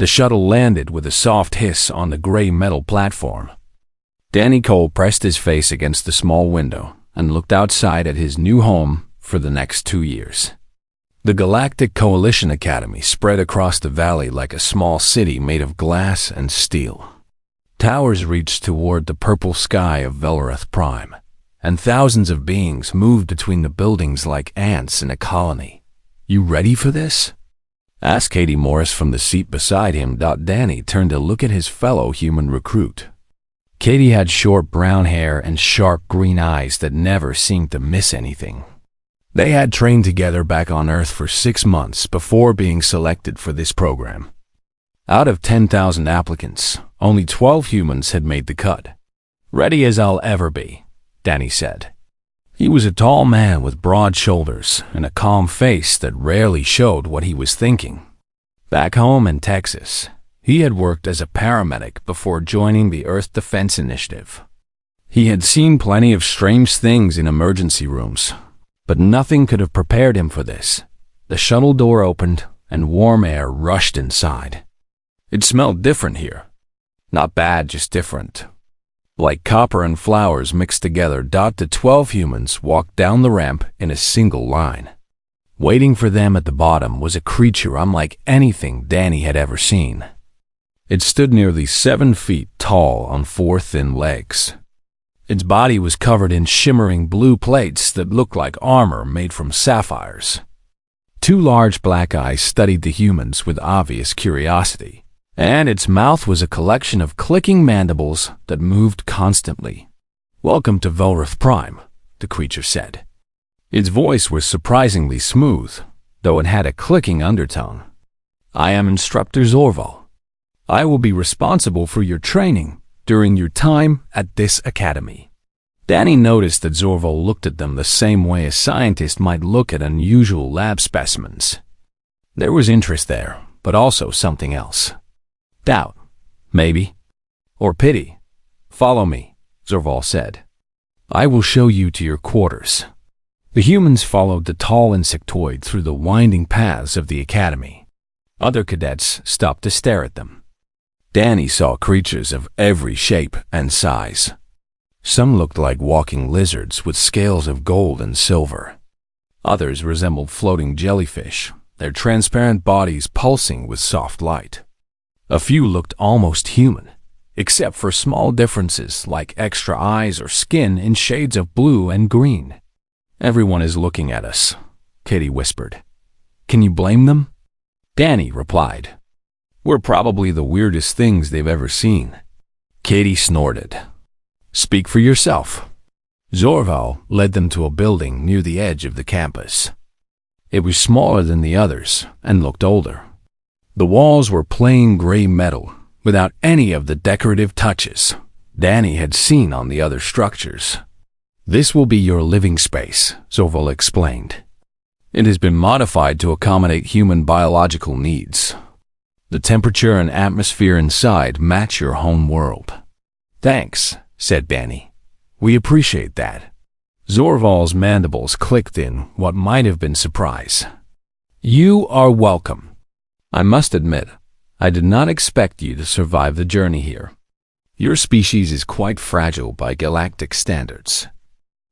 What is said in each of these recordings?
The shuttle landed with a soft hiss on the gray metal platform. Danny Cole pressed his face against the small window and looked outside at his new home for the next 2 years. The Galactic Coalition Academy spread across the valley like a small city made of glass and steel. Towers reached toward the purple sky of Velroth Prime, and thousands of beings moved between the buildings like ants in a colony. "You ready for this?" asked Katie Morris from the seat beside him. Danny turned to look at his fellow human recruit. Katie had short brown hair and sharp green eyes that never seemed to miss anything. They had trained together back on Earth for 6 months before being selected for this program. Out of 10,000 applicants, only 12 humans had made the cut. "Ready as I'll ever be," Danny said. He was a tall man with broad shoulders and a calm face that rarely showed what he was thinking. Back home in Texas, he had worked as a paramedic before joining the Earth Defense Initiative. He had seen plenty of strange things in emergency rooms, but nothing could have prepared him for this. The shuttle door opened and warm air rushed inside. It smelled different here. Not bad, just different. Like copper and flowers mixed together. The 12 humans walked down the ramp in a single line. Waiting for them at the bottom was a creature unlike anything Danny had ever seen. It stood nearly 7 feet tall on 4 thin legs. Its body was covered in shimmering blue plates that looked like armor made from sapphires. 2 large black eyes studied the humans with obvious curiosity, and its mouth was a collection of clicking mandibles that moved constantly. "Welcome to Velroth Prime," the creature said. Its voice was surprisingly smooth, though it had a clicking undertone. "I am Instructor Zorval. I will be responsible for your training during your time at this academy." Danny noticed that Zorval looked at them the same way a scientist might look at unusual lab specimens. There was interest there, but also something else. Doubt, maybe, or pity. "Follow me," Zorval said. "I will show you to your quarters." The humans followed the tall insectoid through the winding paths of the academy. Other cadets stopped to stare at them. Danny saw creatures of every shape and size. Some looked like walking lizards with scales of gold and silver. Others resembled floating jellyfish, their transparent bodies pulsing with soft light. A few looked almost human, except for small differences like extra eyes or skin in shades of blue and green. "Everyone is looking at us," Katie whispered. "Can you blame them?" Danny replied, "We're probably the weirdest things they've ever seen." Katie snorted. "Speak for yourself." Zorval led them to a building near the edge of the campus. It was smaller than the others and looked older. The walls were plain gray metal, without any of the decorative touches Danny had seen on the other structures. "This will be your living space," Zorval explained. "It has been modified to accommodate human biological needs. The temperature and atmosphere inside match your home world." "Thanks," said Danny. "We appreciate that." Zorval's mandibles clicked in what might have been surprise. "You are welcome. I must admit, I did not expect you to survive the journey here. Your species is quite fragile by galactic standards."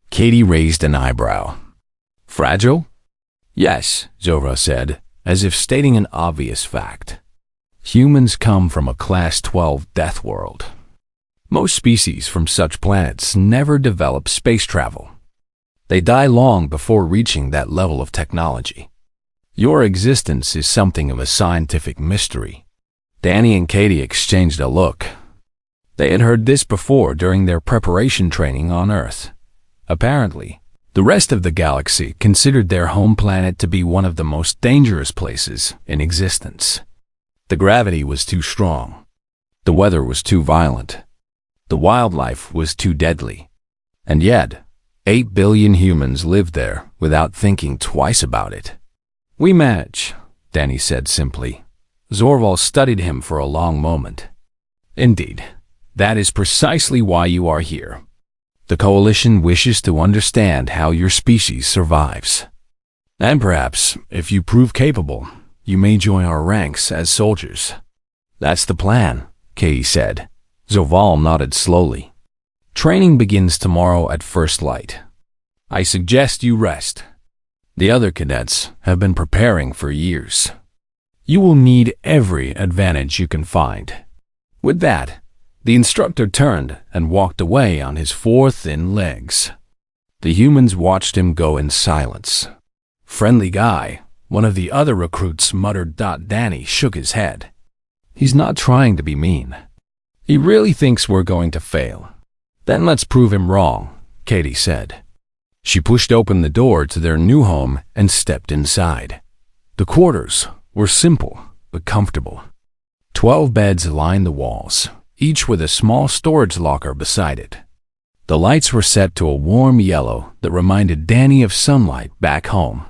Katie raised an eyebrow. "Fragile?" "Yes," Zorval said, as if stating an obvious fact. "Humans come from a Class 12 death world. Most species from such planets never develop space travel. They die long before reaching that level of technology. Your existence is something of a scientific mystery." Danny and Katie exchanged a look. They had heard this before during their preparation training on Earth. Apparently, the rest of the galaxy considered their home planet to be one of the most dangerous places in existence. The gravity was too strong. The weather was too violent. The wildlife was too deadly. And yet, 8 billion humans lived there without thinking twice about it. "We manage," Danny said simply. Zorval studied him for a long moment. "Indeed, that is precisely why you are here. The Coalition wishes to understand how your species survives. And perhaps, if you prove capable, you may join our ranks as soldiers." That's the plan, Katie said. Zoval nodded slowly. Training begins tomorrow at first light. I suggest you rest. The other cadets have been preparing for years. You will need every advantage you can find. With that, the instructor turned and walked away on his four thin legs. The humans watched him go in silence. Friendly guy, one of the other recruits muttered. Danny shook his head. He's not trying to be mean. He really thinks we're going to fail. Then let's prove him wrong, Katie said. She pushed open the door to their new home and stepped inside. The quarters were simple but comfortable. 12 beds lined the walls, each with a small storage locker beside it. The lights were set to a warm yellow that reminded Danny of sunlight back home.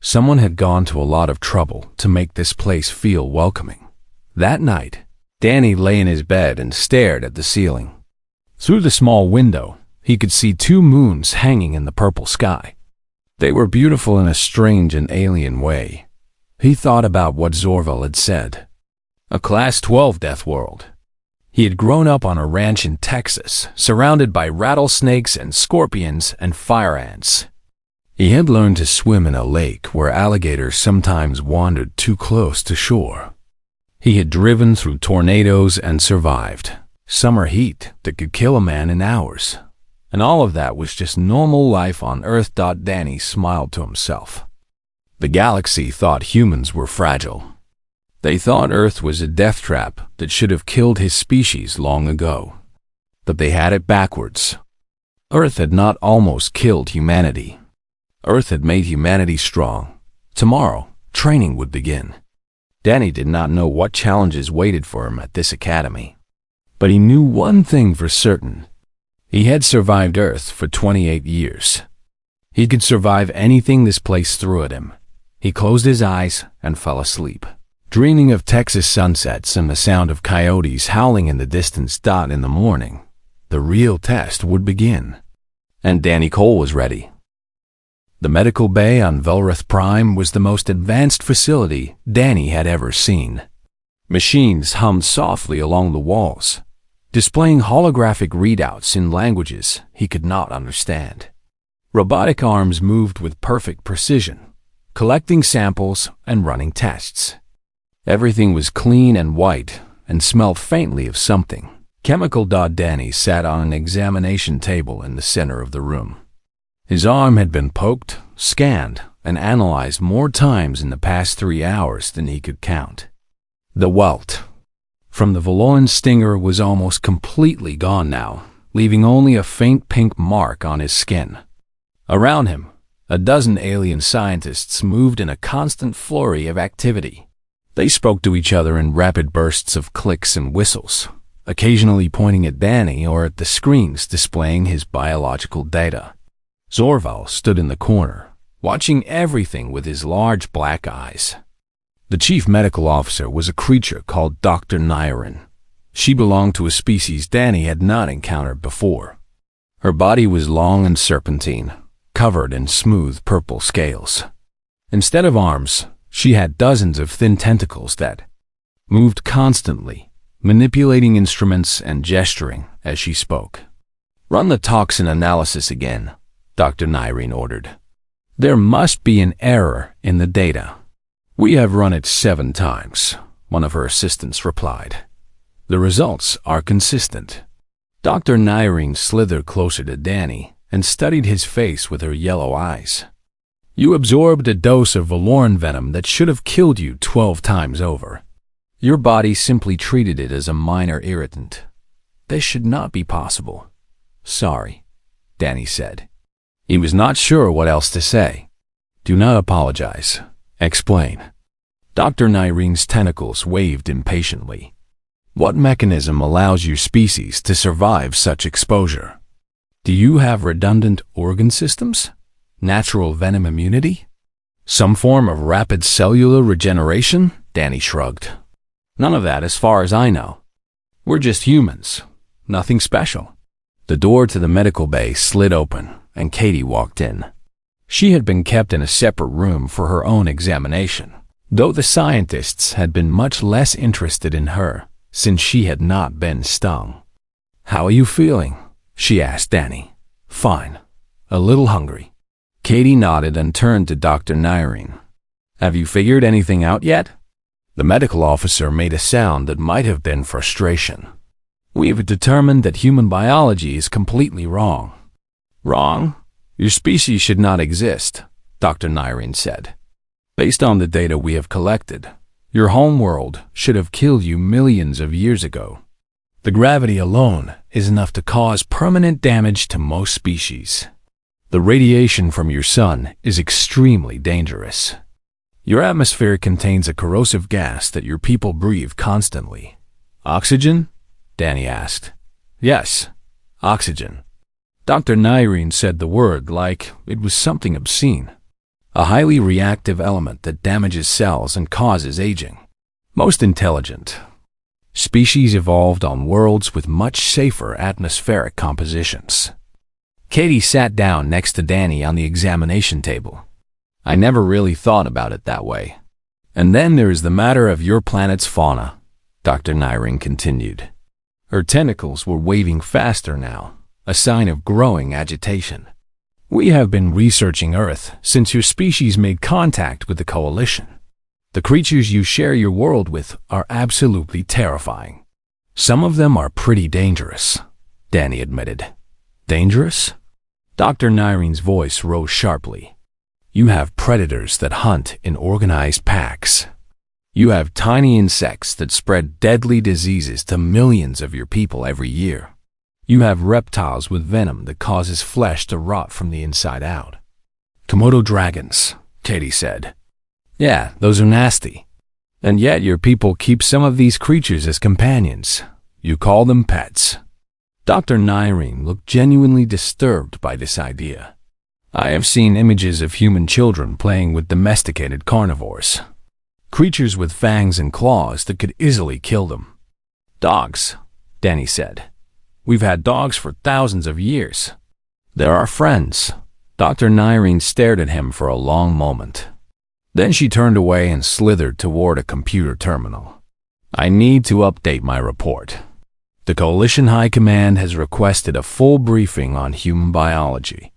Someone had gone to a lot of trouble to make this place feel welcoming. That night, Danny lay in his bed and stared at the ceiling. Through the small window, he could see 2 moons hanging in the purple sky. They were beautiful in a strange and alien way. He thought about what Zorval had said. A Class 12 death world. He had grown up on a ranch in Texas, surrounded by rattlesnakes and scorpions and fire ants. He had learned to swim in a lake where alligators sometimes wandered too close to shore. He had driven through tornadoes and survived summer heat that could kill a man in hours. And all of that was just normal life on Earth. Danny smiled to himself. The galaxy thought humans were fragile. They thought Earth was a death trap that should have killed his species long ago. But they had it backwards. Earth had not almost killed humanity. Earth had made humanity strong. Tomorrow, training would begin. Danny did not know what challenges waited for him at this academy. But he knew one thing for certain. He had survived Earth for 28 years. He could survive anything this place threw at him. He closed his eyes and fell asleep, dreaming of Texas sunsets and the sound of coyotes howling in the distance. In the morning, the real test would begin. And Danny Cole was ready. The medical bay on Velrith Prime was the most advanced facility Danny had ever seen. Machines hummed softly along the walls, displaying holographic readouts in languages he could not understand. Robotic arms moved with perfect precision, collecting samples and running tests. Everything was clean and white and smelled faintly of something chemical. Danny sat on an examination table in the center of the room. His arm had been poked, scanned, and analyzed more times in the past 3 hours than he could count. The welt from the Valoran stinger was almost completely gone now, leaving only a faint pink mark on his skin. Around him, a dozen alien scientists moved in a constant flurry of activity. They spoke to each other in rapid bursts of clicks and whistles, occasionally pointing at Danny or at the screens displaying his biological data. Zorval stood in the corner, watching everything with his large black eyes. The chief medical officer was a creature called Dr. Narration. She belonged to a species Danny had not encountered before. Her body was long and serpentine, covered in smooth purple scales. Instead of arms, she had dozens of thin tentacles that moved constantly, manipulating instruments and gesturing as she spoke. "Run the toxin analysis again," Dr. Narration ordered. "There must be an error in the data." "We have run it 7 times, one of her assistants replied. "The results are consistent." Dr. Narration slithered closer to Danny and studied his face with her yellow eyes. "You absorbed a dose of Valoran venom that should have killed you 12 times over. Your body simply treated it as a minor irritant. This should not be possible." "Sorry," Danny said. He was not sure what else to say. "Do not apologize. Explain." Dr. Naration's tentacles waved impatiently. "What mechanism allows your species to survive such exposure? Do you have redundant organ systems? Natural venom immunity? Some form of rapid cellular regeneration?" Danny shrugged. "None of that as far as I know. We're just humans. Nothing special." The door to the medical bay slid open, and Katie walked in. She had been kept in a separate room for her own examination. though the scientists had been much less interested in her since she had not been stung. "How are you feeling?" she asked Danny. "Fine. A little hungry." Katie nodded and turned to Dr. Narration. "Have you figured anything out yet?" The medical officer made a sound that might have been frustration. "We've determined that human biology is completely wrong." "Wrong? Your species should not exist," Dr. Narration said. "Based on the data we have collected, your home world should have killed you millions of years ago. The gravity alone is enough to cause permanent damage to most species. The radiation from your sun is extremely dangerous. Your atmosphere contains a corrosive gas that your people breathe constantly." "Oxygen?" Danny asked. "Yes, oxygen." Dr. Narration said the word like it was something obscene. "A highly reactive element that damages cells and causes aging. Most intelligent species evolved on worlds with much safer atmospheric compositions." Katie sat down next to Danny on the examination table. "I never really thought about it that way." "And then there is the matter of your planet's fauna," Dr. Narration continued. Her tentacles were waving faster now, a sign of growing agitation. "We have been researching Earth since your species made contact with the Coalition. The creatures you share your world with are absolutely terrifying. Some of them are pretty dangerous," Danny admitted. "Dangerous?" Dr. Naration's voice rose sharply. "You have predators that hunt in organized packs. You have tiny insects that spread deadly diseases to millions of your people every year. You have reptiles with venom that causes flesh to rot from the inside out." "Komodo dragons," Katie said. "Yeah, those are nasty. And yet your people keep some of these creatures as companions. You call them pets." Dr. Narration looked genuinely disturbed by this idea. "I have seen images of human children playing with domesticated carnivores. Creatures with fangs and claws that could easily kill them." "Dogs," Danny said. "We've had dogs for thousands of years. They're our friends." Dr. Narration stared at him for a long moment. Then she turned away and slithered toward a computer terminal. "I need to update my report. The Coalition High Command has requested a full briefing on human biology."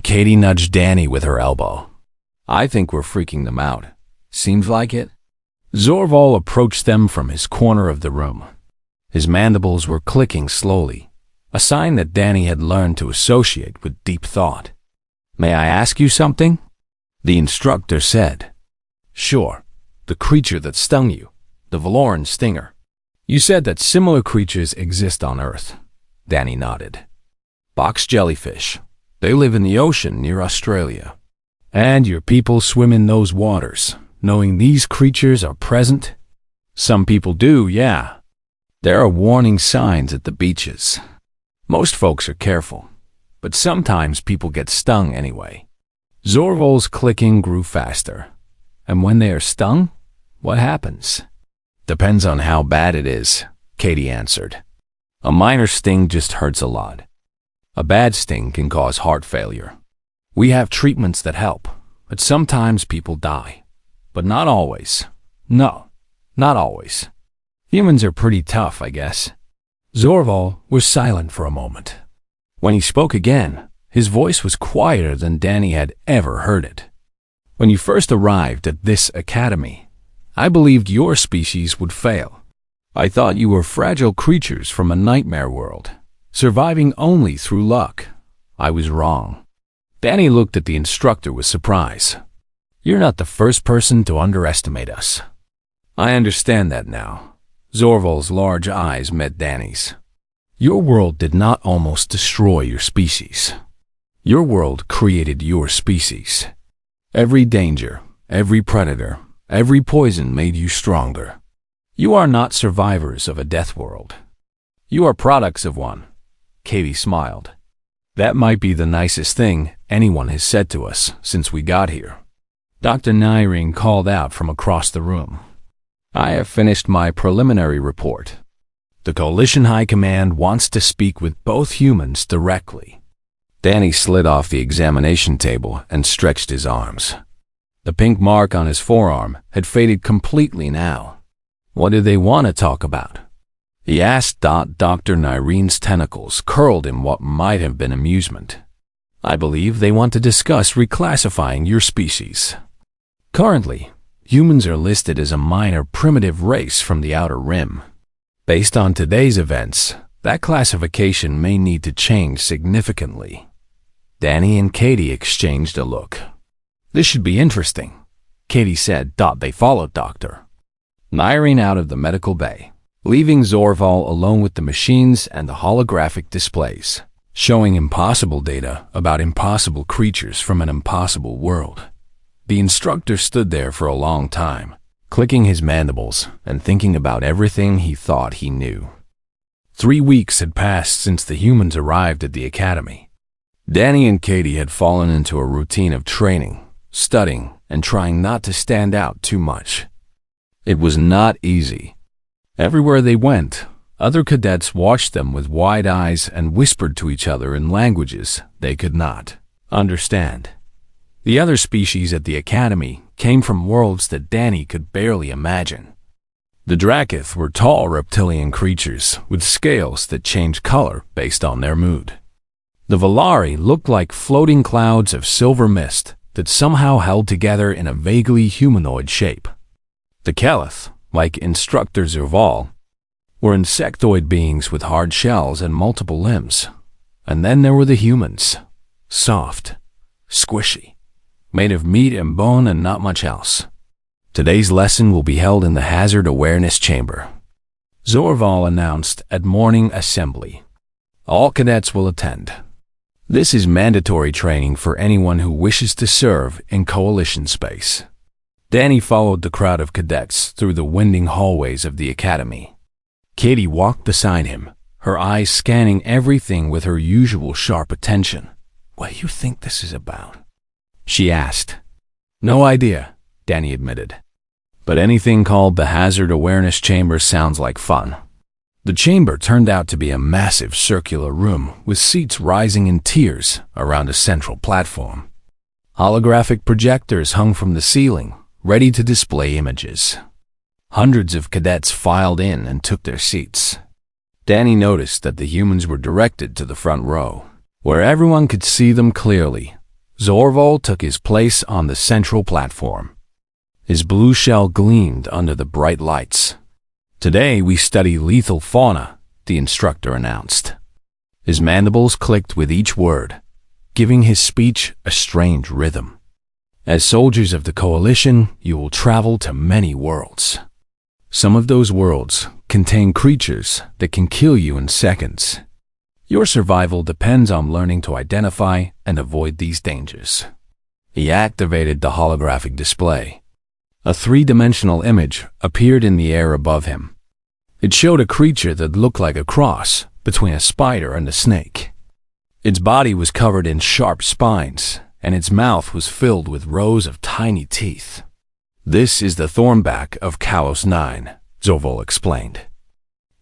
Katie nudged Danny with her elbow. "I think we're freaking them out. Seems like it." Zorval approached them from his corner of the room. His mandibles were clicking slowly, a sign that Danny had learned to associate with deep thought. "May I ask you something?" the instructor said. "Sure. The creature that stung you, the Valoran stinger. You said that similar creatures exist on Earth." Danny nodded. "Box jellyfish. They live in the ocean near Australia. And your people swim in those waters, knowing these creatures are present?" "Some people do, yeah. There are warning signs at the beaches. Most folks are careful, but sometimes people get stung anyway." Zorval's clicking grew faster. "And when they are stung, what happens?" "Depends on how bad it is," Katie answered. "A minor sting just hurts a lot. A bad sting can cause heart failure. We have treatments that help, but sometimes people die. But not always. No, not always. Humans are pretty tough, I guess." Zorval was silent for a moment. When he spoke again, his voice was quieter than Danny had ever heard it. "When you first arrived at this academy, I believed your species would fail. I thought you were fragile creatures from a nightmare world, surviving only through luck. I was wrong." Danny looked at the instructor with surprise. "You're not the first person to underestimate us." "I understand that now." Zorval's large eyes met Danny's. "Your world did not almost destroy your species. Your world created your species. Every danger, every predator, every poison made you stronger. You are not survivors of a death world. You are products of one." Katie smiled. "That might be the nicest thing anyone has said to us since we got here." Dr. Narration called out from across the room. "I have finished my preliminary report. The Coalition High Command wants to speak with both humans directly." Danny slid off the examination table and stretched his arms. The pink mark on his forearm had faded completely now. What did they want to talk about? He asked. Dr. Narene's tentacles curled in what might have been amusement. I believe they want to discuss reclassifying your species. Currently, humans are listed as a minor primitive race from the Outer Rim. Based on today's events, that classification may need to change significantly. Danny and Katie exchanged a look. This should be interesting, Katie said. They followed Dr. Narene out of the medical bay, leaving Zorval alone with the machines and the holographic displays, showing impossible data about impossible creatures from an impossible world. The instructor stood there for a long time, clicking his mandibles and thinking about everything he thought he knew. 3 weeks had passed since the humans arrived at the academy. Danny and Katie had fallen into a routine of training, studying, and trying not to stand out too much. It was not easy. Everywhere they went, other cadets watched them with wide eyes and whispered to each other in languages they could not understand. The other species at the academy came from worlds that Danny could barely imagine. The Dracoth were tall reptilian creatures with scales that changed color based on their mood. The Valari looked like floating clouds of silver mist that somehow held together in a vaguely humanoid shape. The Keleth, like Instructor Zerval, were insectoid beings with hard shells and multiple limbs. And then there were the humans, soft, squishy, made of meat and bone and not much else. Today's lesson will be held in the Hazard Awareness Chamber, Zorval announced at morning assembly. All cadets will attend. This is mandatory training for anyone who wishes to serve in Coalition space. Danny followed the crowd of cadets through the winding hallways of the academy. Katie walked beside him, her eyes scanning everything with her usual sharp attention. What do you think this is about? She asked. No idea, Danny admitted. But anything called the Hazard Awareness Chamber sounds like fun. The chamber turned out to be a massive circular room with seats rising in tiers around a central platform. Holographic projectors hung from the ceiling, ready to display images. Hundreds of cadets filed in and took their seats. Danny noticed that the humans were directed to the front row, where everyone could see them clearly. Zorval took his place on the central platform. His blue shell gleamed under the bright lights. Today we study lethal fauna, the instructor announced. His mandibles clicked with each word, giving his speech a strange rhythm. As soldiers of the Coalition, you will travel to many worlds. Some of those worlds contain creatures that can kill you in seconds. Your survival depends on learning to identify and avoid these dangers. He activated the holographic display. A three-dimensional image appeared in the air above him. It showed a creature that looked like a cross between a spider and a snake. Its body was covered in sharp spines, and its mouth was filled with rows of tiny teeth. This is the Thornback of Kalos 9, Zorval explained.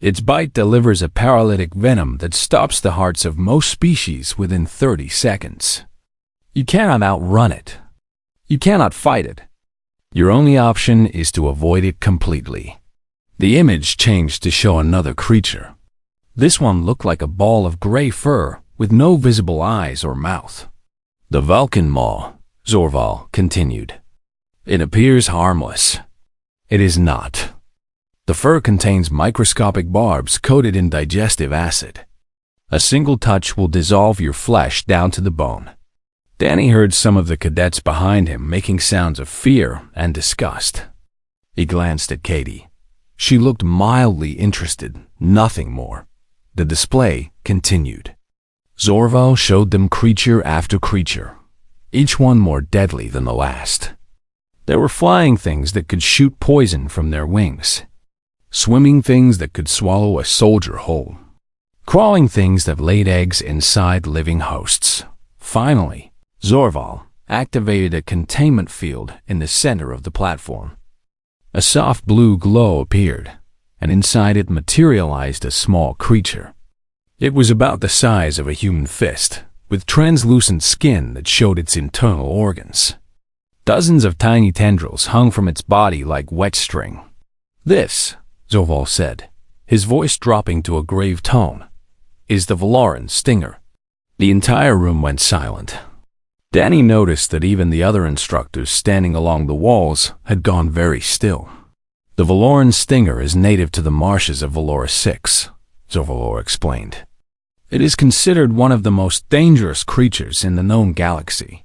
Its bite delivers a paralytic venom that stops the hearts of most species within 30 seconds. You cannot outrun it. You cannot fight it. Your only option is to avoid it completely. The image changed to show another creature. This one looked like a ball of gray fur with no visible eyes or mouth. The Vulcan Maw, Zorval continued. It appears harmless. It is not. The fur contains microscopic barbs coated in digestive acid. A single touch will dissolve your flesh down to the bone. Danny heard some of the cadets behind him making sounds of fear and disgust. He glanced at Katie. She looked mildly interested, nothing more. The display continued. Zorval showed them creature after creature, each one more deadly than the last. There were flying things that could shoot poison from their wings, swimming things that could swallow a soldier whole, crawling things that laid eggs inside living hosts. Finally, Zorval activated a containment field in the center of the platform. A soft blue glow appeared, and inside it materialized a small creature. It was about the size of a human fist, with translucent skin that showed its internal organs. Dozens of tiny tendrils hung from its body like wet string. "This," Zorval said, his voice dropping to a grave tone, "is the Valoran stinger." The entire room went silent. Danny noticed that even the other instructors standing along the walls had gone very still. "The Valoran stinger is native to the marshes of Valora 6, Zorval explained. "It is considered one of the most dangerous creatures in the known galaxy.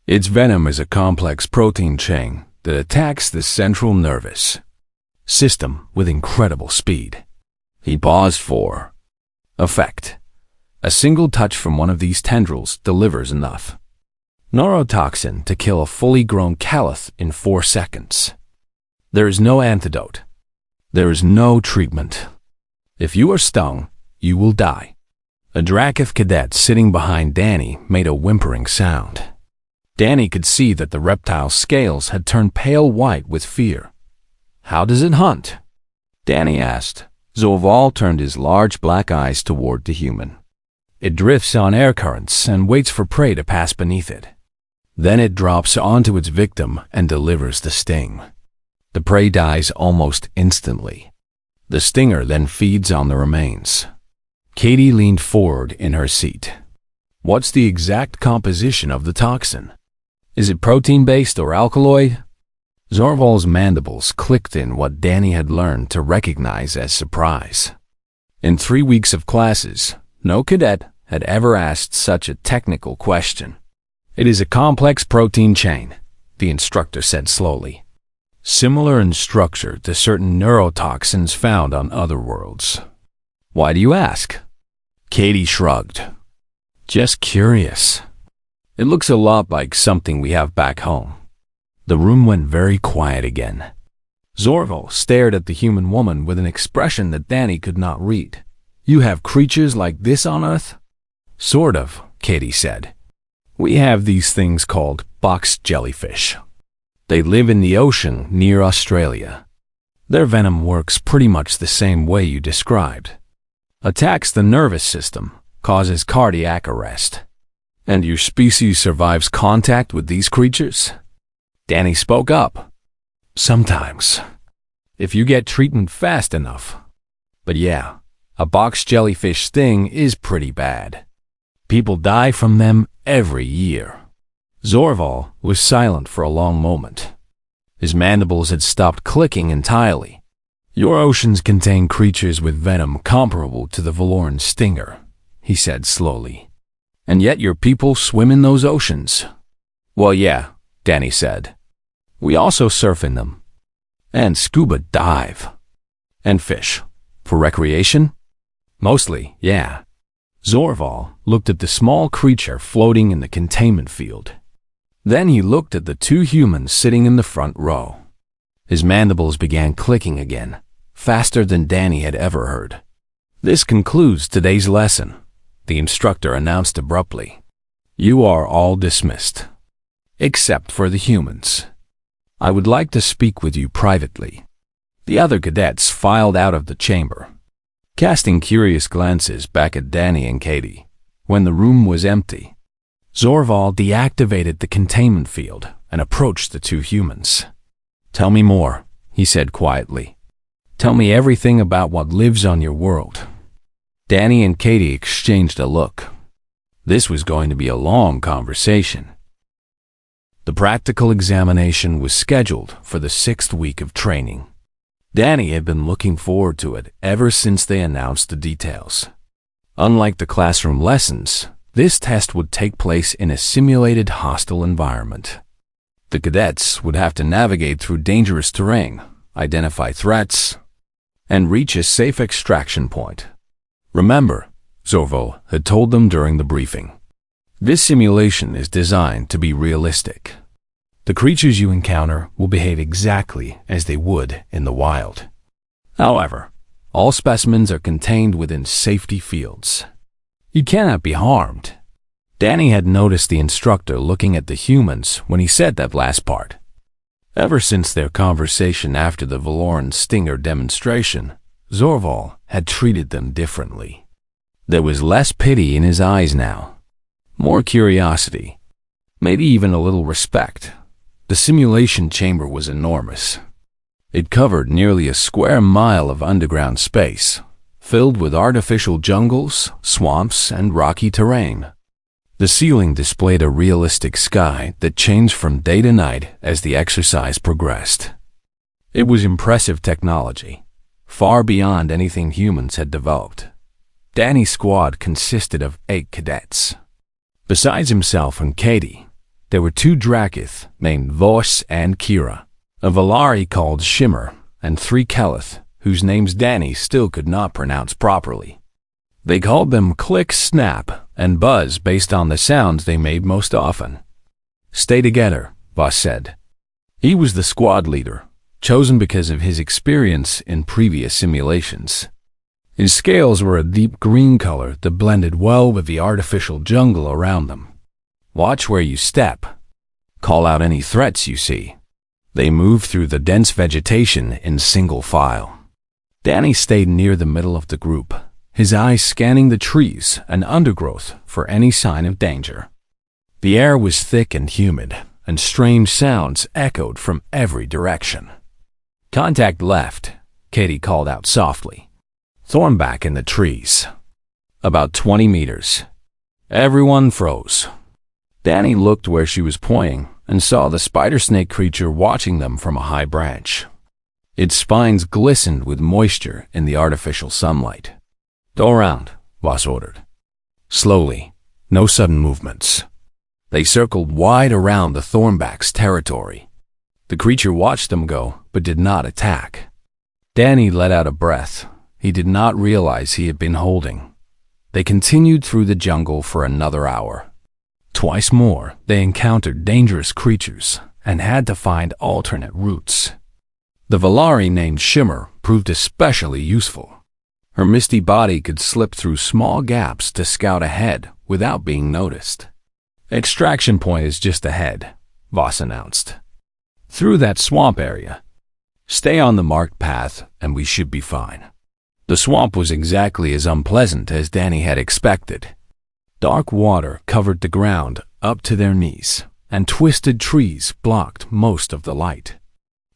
Its venom is a complex protein chain that attacks the central nervous system with incredible speed." He paused for effect. "A single touch from one of these tendrils delivers enough neurotoxin to kill a fully grown caloth in 4 seconds. There is no antidote. There is no treatment. If you are stung, you will die." A Dracoth cadet sitting behind Danny made a whimpering sound. Danny could see that the reptile's scales had turned pale white with fear. "How does it hunt?" Danny asked. Zorval turned his large black eyes toward the human. "It drifts on air currents and waits for prey to pass beneath it. Then it drops onto its victim and delivers the sting. The prey dies almost instantly. The stinger then feeds on the remains." Katie leaned forward in her seat. "What's the exact composition of the toxin? Is it protein-based or alkaloid?" Zorval's mandibles clicked in what Danny had learned to recognize as surprise. In 3 weeks of classes, no cadet had ever asked such a technical question. "It is a complex protein chain," the instructor said slowly. "Similar in structure to certain neurotoxins found on other worlds." "Why do you ask?" Katie shrugged. "Just curious. It looks a lot like something we have back home." The room went very quiet again. Zorval stared at the human woman with an expression that Danny could not read. "You have creatures like this on Earth?" "Sort of," Katie said. "We have these things called box jellyfish. They live in the ocean near Australia. Their venom works pretty much the same way you described. Attacks the nervous system, causes cardiac arrest." "And your species survives contact with these creatures?" Danny spoke up. "Sometimes, if you get treatment fast enough. But yeah, a box jellyfish sting is pretty bad. People die from them every year." Zorval was silent for a long moment. His mandibles had stopped clicking entirely. "Your oceans contain creatures with venom comparable to the Valoran stinger," he said slowly. "And yet your people swim in those oceans." "Well, yeah," Danny said. "We also surf in them. And scuba dive. And fish. For recreation?" "Mostly, yeah." Zorval looked at the small creature floating in the containment field. Then he looked at the 2 humans sitting in the front row. His mandibles began clicking again, faster than Danny had ever heard. "This concludes today's lesson," the instructor announced abruptly. "You are all dismissed. Except for the humans. I would like to speak with you privately." The other cadets filed out of the chamber, casting curious glances back at Danny and Katie. When the room was empty, Zorval deactivated the containment field and approached the 2 humans. "Tell me more," he said quietly. "Tell me everything about what lives on your world." Danny and Katie exchanged a look. This was going to be a long conversation. The practical examination was scheduled for the 6th week of training. Danny had been looking forward to it ever since they announced the details. Unlike the classroom lessons, this test would take place in a simulated hostile environment. The cadets would have to navigate through dangerous terrain, identify threats, and reach a safe extraction point. "Remember," Zorval had told them during the briefing, "this simulation is designed to be realistic. The creatures you encounter will behave exactly as they would in the wild. However, all specimens are contained within safety fields. You cannot be harmed." Danny had noticed the instructor looking at the humans when he said that last part. Ever since their conversation after the Valoran stinger demonstration, Zorval had treated them differently. There was less pity in his eyes now, more curiosity, maybe even a little respect. The simulation chamber was enormous. It covered nearly a square mile of underground space, filled with artificial jungles, swamps, and rocky terrain. The ceiling displayed a realistic sky that changed from day to night as the exercise progressed. It was impressive technology, far beyond anything humans had developed. Danny's squad consisted of 8 cadets. Besides himself and Katie, there were 2 Drakith named Voss and Kira, a Valari called Shimmer, and 3 Kelith, whose names Danny still could not pronounce properly. They called them Click, Snap, and Buzz based on the sounds they made most often. "Stay together," Voss said. He was the squad leader, chosen because of his experience in previous simulations. His scales were a deep green color that blended well with the artificial jungle around them. "Watch where you step. Call out any threats you see." They moved through the dense vegetation in single file. Danny stayed near the middle of the group, his eyes scanning the trees and undergrowth for any sign of danger. The air was thick and humid, and strange sounds echoed from every direction. "Contact left," Katie called out softly. "Thornback in the trees. About 20 meters." Everyone froze. Danny looked where she was pointing and saw the spider-snake creature watching them from a high branch. Its spines glistened with moisture in the artificial sunlight. "Go around," Voss ordered. Slowly, no sudden movements. They circled wide around the Thornback's territory. The creature watched them go, but did not attack. Danny let out a breath. He did not realize he had been holding. They continued through the jungle for another hour. Twice more, they encountered dangerous creatures and had to find alternate routes. The Valari named Shimmer proved especially useful. Her misty body could slip through small gaps to scout ahead without being noticed. "Extraction point is just ahead," Voss announced. "Through that swamp area. Stay on the marked path and we should be fine." The swamp was exactly as unpleasant as Danny had expected. Dark water covered the ground up to their knees, and twisted trees blocked most of the light.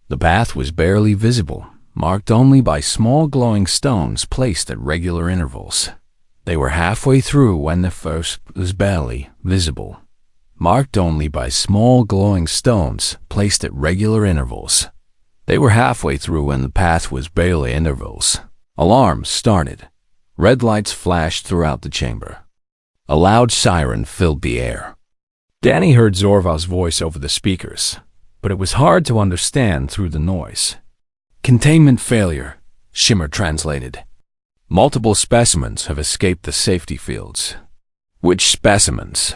The path was barely visible, marked only by small glowing stones placed at regular intervals. They were halfway through when the first was barely visible, marked only by small glowing stones placed at regular intervals. They were halfway through when the path was barely intervals. Alarms started. Red lights flashed throughout the chamber. A loud siren filled the air. Danny heard Zorval's voice over the speakers, but it was hard to understand through the noise. "Containment failure," Shimmer translated. "Multiple specimens have escaped the safety fields." "Which specimens?"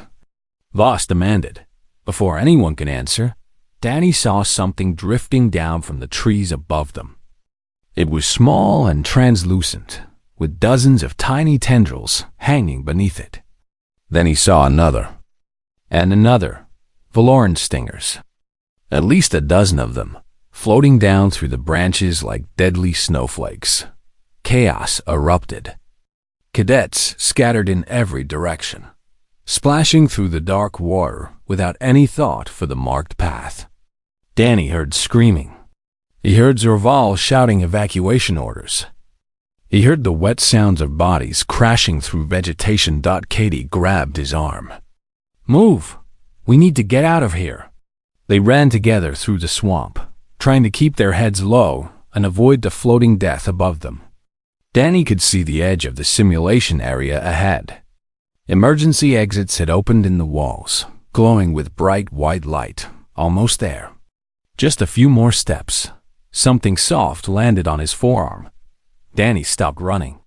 Voss demanded. Before anyone could answer, Danny saw something drifting down from the trees above them. It was small and translucent, with dozens of tiny tendrils hanging beneath it. Then he saw another, and another, Valoran stingers. At least a dozen of them, floating down through the branches like deadly snowflakes. Chaos erupted. Cadets scattered in every direction, splashing through the dark water without any thought for the marked path. Danny heard screaming. He heard Zorval shouting evacuation orders. He heard the wet sounds of bodies crashing through vegetation. Katie grabbed his arm. "Move! We need to get out of here." They ran together through the swamp, trying to keep their heads low and avoid the floating death above them. Danny could see the edge of the simulation area ahead. Emergency exits had opened in the walls, glowing with bright white light, almost there. Just a few more steps. Something soft landed on his forearm. Danny stopped running.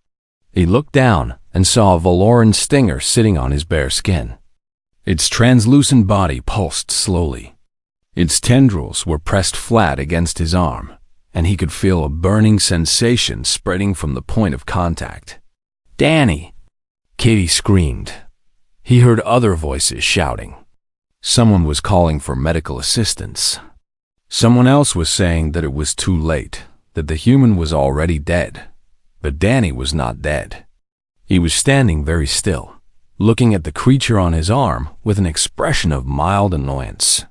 He looked down and saw a Valoran stinger sitting on his bare skin. Its translucent body pulsed slowly. Its tendrils were pressed flat against his arm, and he could feel a burning sensation spreading from the point of contact. "Danny!" Katie screamed. He heard other voices shouting. Someone was calling for medical assistance. Someone else was saying that it was too late, that the human was already dead. But Danny was not dead. He was standing very still, looking at the creature on his arm with an expression of mild annoyance.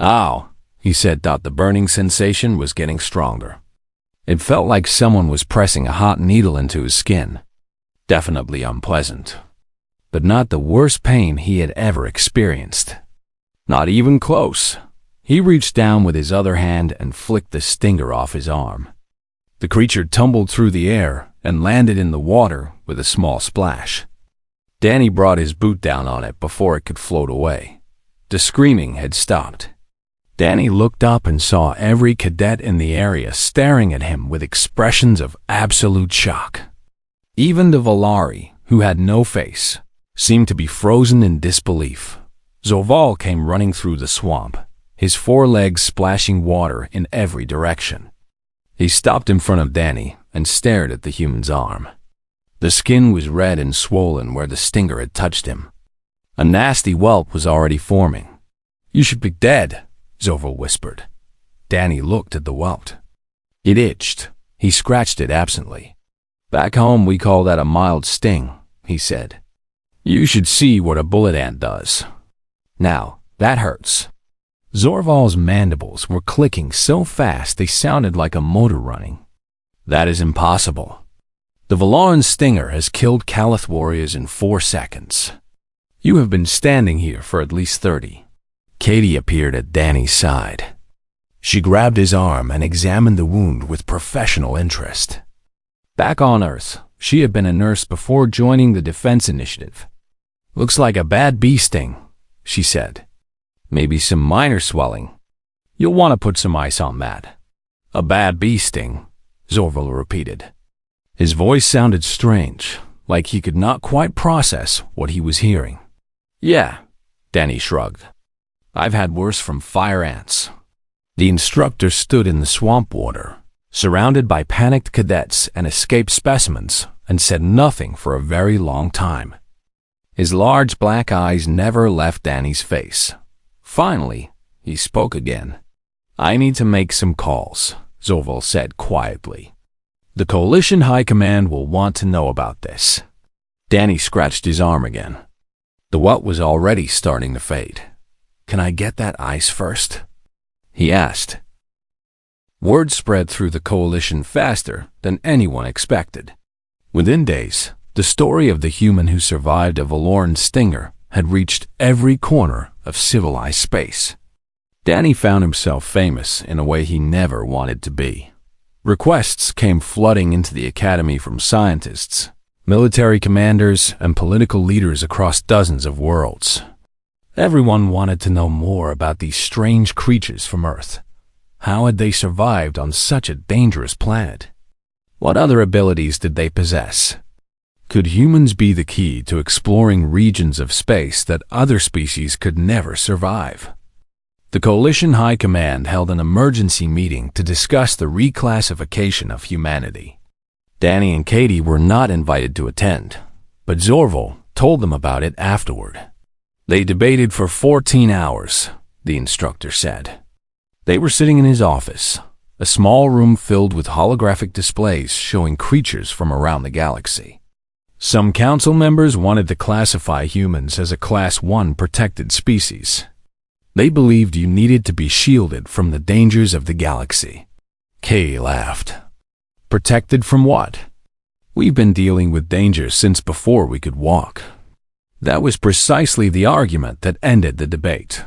"Ow," he said. The burning sensation was getting stronger. It felt like someone was pressing a hot needle into his skin. Definitely unpleasant, but not the worst pain he had ever experienced. Not even close. He reached down with his other hand and flicked the stinger off his arm. The creature tumbled through the air and landed in the water with a small splash. Danny brought his boot down on it before it could float away. The screaming had stopped. Danny looked up and saw every cadet in the area staring at him with expressions of absolute shock. Even the Valari, who had no face, seemed to be frozen in disbelief. Zorval came running through the swamp, his forelegs splashing water in every direction. He stopped in front of Danny and stared at the human's arm. The skin was red and swollen where the stinger had touched him. A nasty whelp was already forming. "You should be dead," Zorval whispered. Danny looked at the welt. It itched. He scratched it absently. "Back home we call that a mild sting," he said. "You should see what a bullet ant does. Now, that hurts." Zorval's mandibles were clicking so fast they sounded like a motor running. "That is impossible. The Valaran stinger has killed Calath warriors in 4 seconds. You have been standing here for at least 30. Katie appeared at Danny's side. She grabbed his arm and examined the wound with professional interest. Back on Earth, she had been a nurse before joining the Defense Initiative. "Looks like a bad bee sting," she said. "Maybe some minor swelling. You'll want to put some ice on that." "A bad bee sting," Zorval repeated. His voice sounded strange, like he could not quite process what he was hearing. "Yeah," Danny shrugged. "I've had worse from fire ants." The instructor stood in the swamp water, surrounded by panicked cadets and escaped specimens, and said nothing for a very long time. His large black eyes never left Danny's face. Finally, he spoke again. "I need to make some calls," Zorval said quietly. "The Coalition High Command will want to know about this." Danny scratched his arm again. The welt was already starting to fade. "Can I get that ice first?" he asked. Word spread through the Coalition faster than anyone expected. Within days, the story of the human who survived a Valaran stinger had reached every corner of civilized space. Danny found himself famous in a way he never wanted to be. Requests came flooding into the Academy from scientists, military commanders, and political leaders across dozens of worlds. Everyone wanted to know more about these strange creatures from Earth. How had they survived on such a dangerous planet? What other abilities did they possess? Could humans be the key to exploring regions of space that other species could never survive? The Coalition High Command held an emergency meeting to discuss the reclassification of humanity. Danny and Katie were not invited to attend, but Zorval told them about it afterward. They debated for 14 hours, the instructor said. They were sitting in his office, a small room filled with holographic displays showing creatures from around the galaxy. Some council members wanted to classify humans as a Class 1 protected species. They believed you needed to be shielded from the dangers of the galaxy. Kay laughed. Protected from what? We've been dealing with dangers since before we could walk. That was precisely the argument that ended the debate.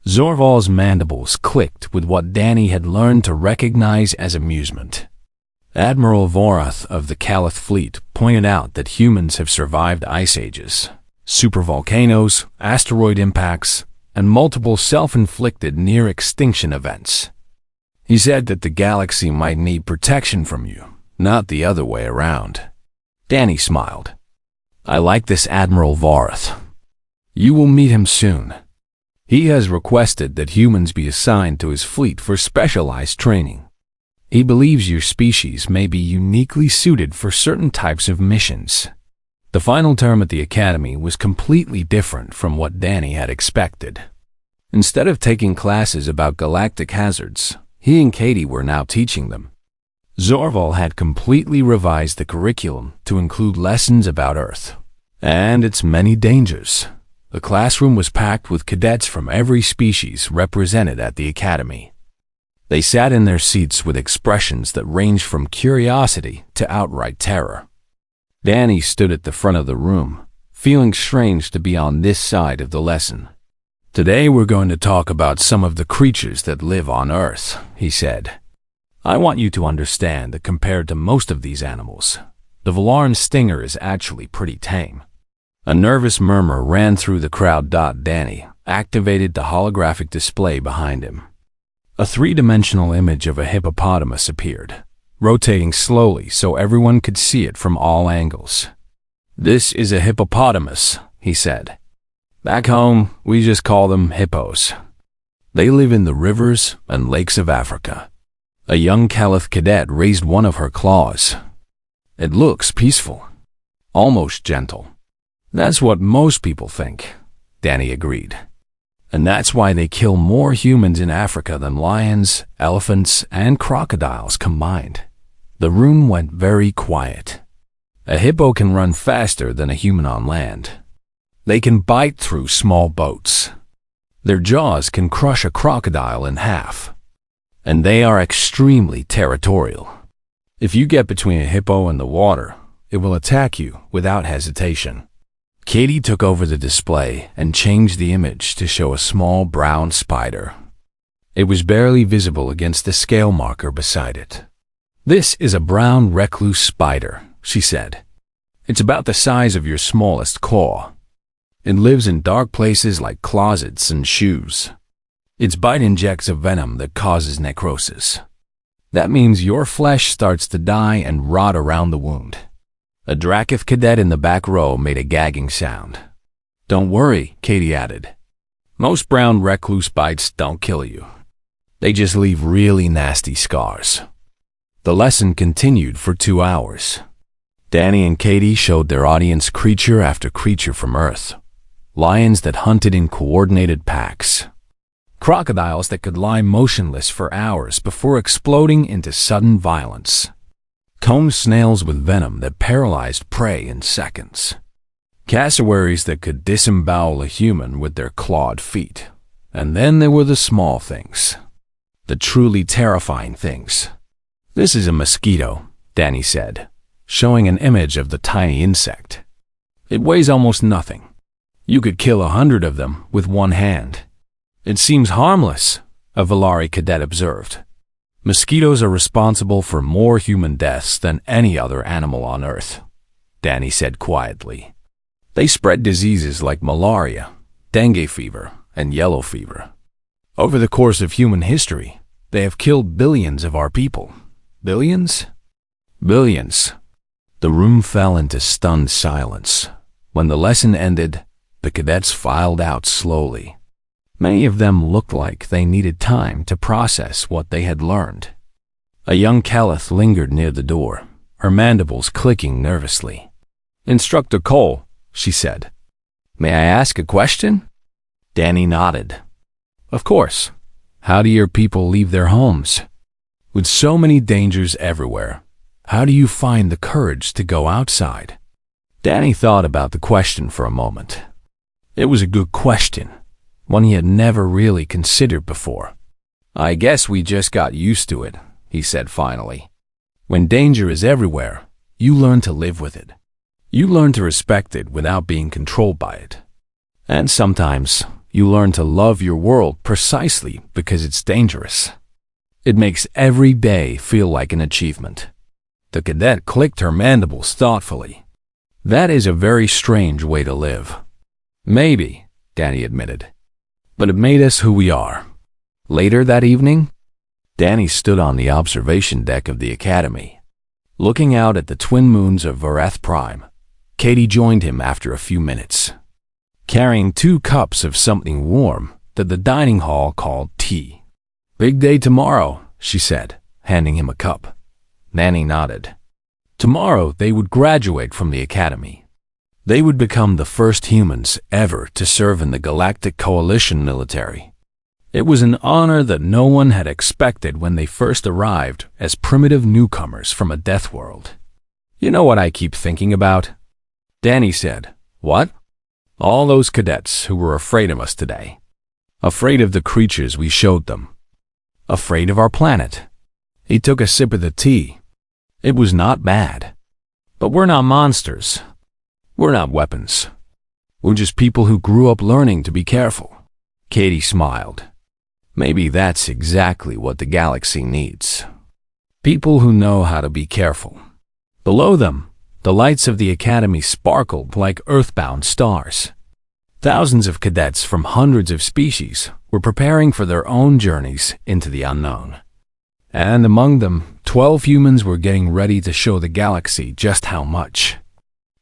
Zorval's mandibles clicked with what Danny had learned to recognize as amusement. Admiral Vorath of the Calath fleet pointed out that humans have survived ice ages, supervolcanoes, asteroid impacts, and multiple self-inflicted near-extinction events. He said that the galaxy might need protection from you, not the other way around. Danny smiled. I like this Admiral Vorath. You will meet him soon. He has requested that humans be assigned to his fleet for specialized training. He believes your species may be uniquely suited for certain types of missions. The final term at the Academy was completely different from what Danny had expected. Instead of taking classes about galactic hazards, he and Katie were now teaching them. Zorval had completely revised the curriculum to include lessons about Earth and its many dangers. The classroom was packed with cadets from every species represented at the Academy. They sat in their seats with expressions that ranged from curiosity to outright terror. Danny stood at the front of the room, feeling strange to be on this side of the lesson. "Today we're going to talk about some of the creatures that live on Earth," he said. "I want you to understand that compared to most of these animals, the Valaran stinger is actually pretty tame." A nervous murmur ran through the crowd. Danny activated the holographic display behind him. A three-dimensional image of a hippopotamus appeared, rotating slowly so everyone could see it from all angles. "This is a hippopotamus," he said. "Back home, we just call them hippos. They live in the rivers and lakes of Africa." A young Caliph cadet raised one of her claws. "It looks peaceful, almost gentle." "That's what most people think," Danny agreed. "And that's why they kill more humans in Africa than lions, elephants, and crocodiles combined." The room went very quiet. A hippo can run faster than a human on land. They can bite through small boats. Their jaws can crush a crocodile in half. And they are extremely territorial. If you get between a hippo and the water, it will attack you without hesitation. Katie took over the display and changed the image to show a small brown spider. It was barely visible against the scale marker beside it. "This is a brown recluse spider," she said. "It's about the size of your smallest claw. It lives in dark places like closets and shoes. Its bite injects a venom that causes necrosis. That means your flesh starts to die and rot around the wound." A Drakith cadet in the back row made a gagging sound. "Don't worry," Katie added. "Most brown recluse bites don't kill you. They just leave really nasty scars." The lesson continued for 2 hours. Danny and Katie showed their audience creature after creature from Earth. Lions that hunted in coordinated packs. Crocodiles that could lie motionless for hours before exploding into sudden violence. Combed snails with venom that paralyzed prey in seconds. Cassowaries that could disembowel a human with their clawed feet. And then there were the small things. The truly terrifying things. "This is a mosquito," Danny said, showing an image of the tiny insect. "It weighs almost nothing. You could kill 100 of them with one hand." "It seems harmless," a Valari cadet observed. "Mosquitoes are responsible for more human deaths than any other animal on Earth," Danny said quietly. "They spread diseases like malaria, dengue fever, and yellow fever. Over the course of human history, they have killed billions of our people." "Billions?" "Billions." The room fell into stunned silence. When the lesson ended, the cadets filed out slowly. Many of them looked like they needed time to process what they had learned. A young Caliph lingered near the door, her mandibles clicking nervously. "Instructor Cole," she said. "May I ask a question?" Danny nodded. "Of course. How do your people leave their homes? With so many dangers everywhere, how do you find the courage to go outside?" Danny thought about the question for a moment. It was a good question, one he had never really considered before. "I guess we just got used to it," he said finally. "When danger is everywhere, you learn to live with it. You learn to respect it without being controlled by it. And sometimes you learn to love your world precisely because it's dangerous. It makes every day feel like an achievement." The cadet clicked her mandibles thoughtfully. "That is a very strange way to live." "Maybe," Danny admitted. "But it made us who we are." Later that evening, Danny stood on the observation deck of the academy. Looking out at the twin moons of Vareth Prime, Katie joined him after a few minutes, carrying 2 cups of something warm that the dining hall called tea. "Big day tomorrow," she said, handing him a cup. Danny nodded. Tomorrow they would graduate from the academy. They would become the first humans ever to serve in the Galactic Coalition military. It was an honor that no one had expected when they first arrived as primitive newcomers from a death world. "You know what I keep thinking about?" Danny said. "What?" "All those cadets who were afraid of us today. Afraid of the creatures we showed them. Afraid of our planet. He took a sip of the tea. It was not bad. But we're not monsters. We're not weapons. We're just people who grew up learning to be careful. Katie smiled. Maybe that's exactly what the galaxy needs. People who know how to be careful. Below them, the lights of the academy sparkled like earthbound stars. Thousands of cadets from hundreds of species were preparing for their own journeys into the unknown. And among them, 12 humans were getting ready to show the galaxy just how much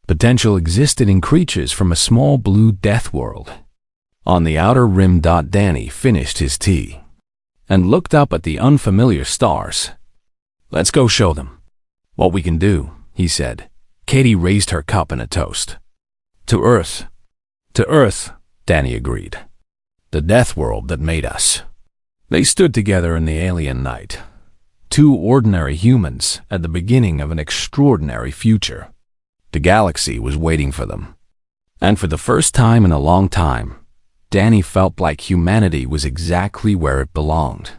potential existed in creatures from a small blue death world. On the outer rim, Danny finished his tea and looked up at the unfamiliar stars. Let's go show them what we can do, he said. Katie raised her cup in a toast. To Earth. To Earth, Danny agreed. The death world that made us. They stood together in the alien night. Two ordinary humans at the beginning of an extraordinary future. The galaxy was waiting for them. And for the first time in a long time, Danny felt like humanity was exactly where it belonged.